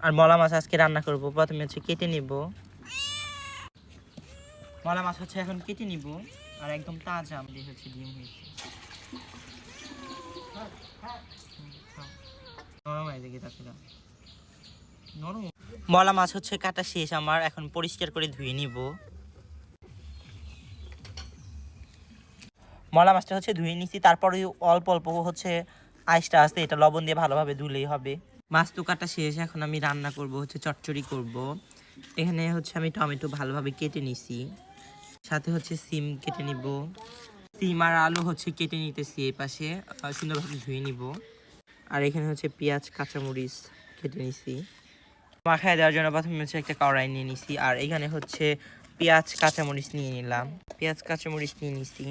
আর মলা মাছ আজকে রান্না করব। প্রথমে হচ্ছে কেটে নিব, মলা মাছ হচ্ছে এখন কেটে নিব। আর একদম তাজা আমাদের হচ্ছে ডিম হয়েছে। মলা মাছ হচ্ছে কাটা শেষ আমার, এখন পরিষ্কার করে ধুয়ে নিব। মলা মাছটা হচ্ছে ধুয়ে নিছি, তারপরে অল্প অল্প হচ্ছে আইসটা আছে, এটা লবণ দিয়ে ভালোভাবে ধুলেই হবে। মাছ তো কাটা শেষ, এখন আমি রান্না করব হচ্ছে চচ্চড়ি করব। এখানে হচ্ছে আমি টমেটো ভালোভাবে কেটে নিছি, সাথে হচ্ছে সিম কেটে নিব। সিম আর আলু হচ্ছে কেটে নিতেছি এই পাশে, সুন্দরভাবে ধুয়ে নিব। আর এখানে হচ্ছে পেঁয়াজ কাঁচামরিচ কেটে নিছি। মাখায় দেওয়ার জন্য প্রথমে হচ্ছে একটা কড়াই নিয়ে নিছি। আর এখানে হচ্ছে পেঁয়াজ কাঁচামরিচ নিয়ে নিলাম, পেঁয়াজ কাঁচামরিচ নিয়ে নিছি।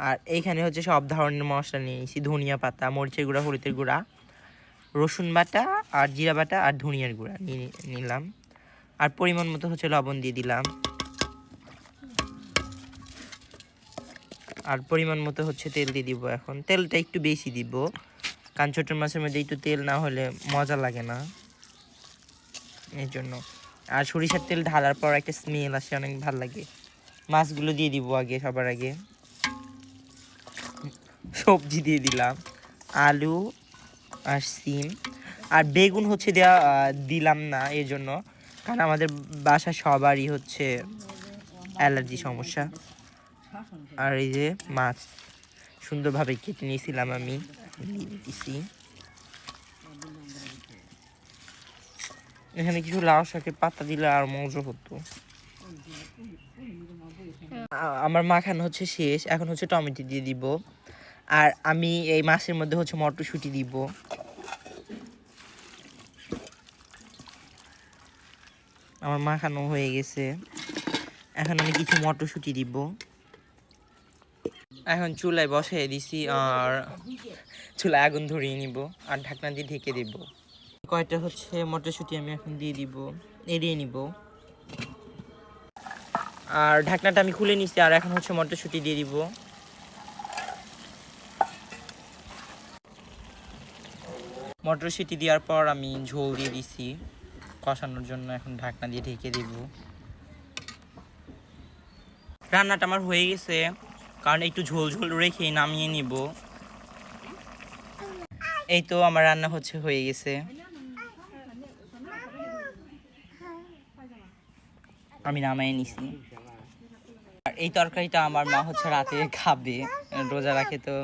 আর এইখানে হচ্ছে সব ধরনের মশলা নিয়ে নিছি, ধনিয়া পাতা, মরিচের গুঁড়া, হলুদের গুঁড়া, রসুন বাটা আর জিরা বাটা আর ধনিয়ার গুঁড়া নিয়ে নিলাম। আর পরিমাণ মতো হচ্ছে লবণ দিয়ে দিলাম। আর পরিমাণ মতো হচ্ছে তেল দিয়ে দিব। এখন তেলটা একটু বেশি দিব, কারণ ছোট মাছের মধ্যে একটু তেল না হলে মজা লাগে না, এই জন্য। আর সরিষার তেল ঢালার পর একটা স্মেল আসে, অনেক ভালো লাগে। মাছগুলো দিয়ে দিব আগে, সবার আগে সবজি দিয়ে দিলাম, আলু আর সিম। আর বেগুন হচ্ছে দেওয়া দিলাম না এই জন্য, কারণ আমাদের বাসা সবারই হচ্ছে অ্যালার্জি সমস্যা। আর এই যে মাছ সুন্দরভাবে কেটে নিয়েছিলাম আমি, দিছি। এখানে কিছু লাউ শাকের পাতা দিলে আর মজা হতো। আমার মাখানো হচ্ছে শেষ, এখন হচ্ছে টমেটো দিয়ে দিব। আর আমি এই মাছের মধ্যে হচ্ছে মটরশুঁটি দিব। আমার মাখানো হয়ে গেছে, এখন আমি কিছু মটরশুঁটি দিব। এখন চুলায় বসাই দিছি, আর চুলায় আগুন ধরিয়ে নিব আর ঢাকনা দিয়ে ঢেকে দেব। কয়টা হচ্ছে মটরশুঁটি আমি এখন দিয়ে দিব, এড়িয়ে নিব। আর ঢাকনাটা আমি খুলে নিছি, আর এখন হচ্ছে মটরশুঁটি দিয়ে দিব। মটরশুঁটি দেওয়ার পর আমি ঝোল দিয়ে দিছি কষানোর জন্য, এখন ঢাকনা দিয়ে ঢেকে দেব। রান্নাটা আমার হয়ে গেছে, কারণ একটু ঝোল ঝোল রেখে নামিয়ে নিব। এই তো আমার রান্না হচ্ছে হয়ে গেছে, আমি নামিয়ে নিছি। আর এই তরকারিটা আমার মা হচ্ছে রাতে খাবে, রোজা রাখে তো।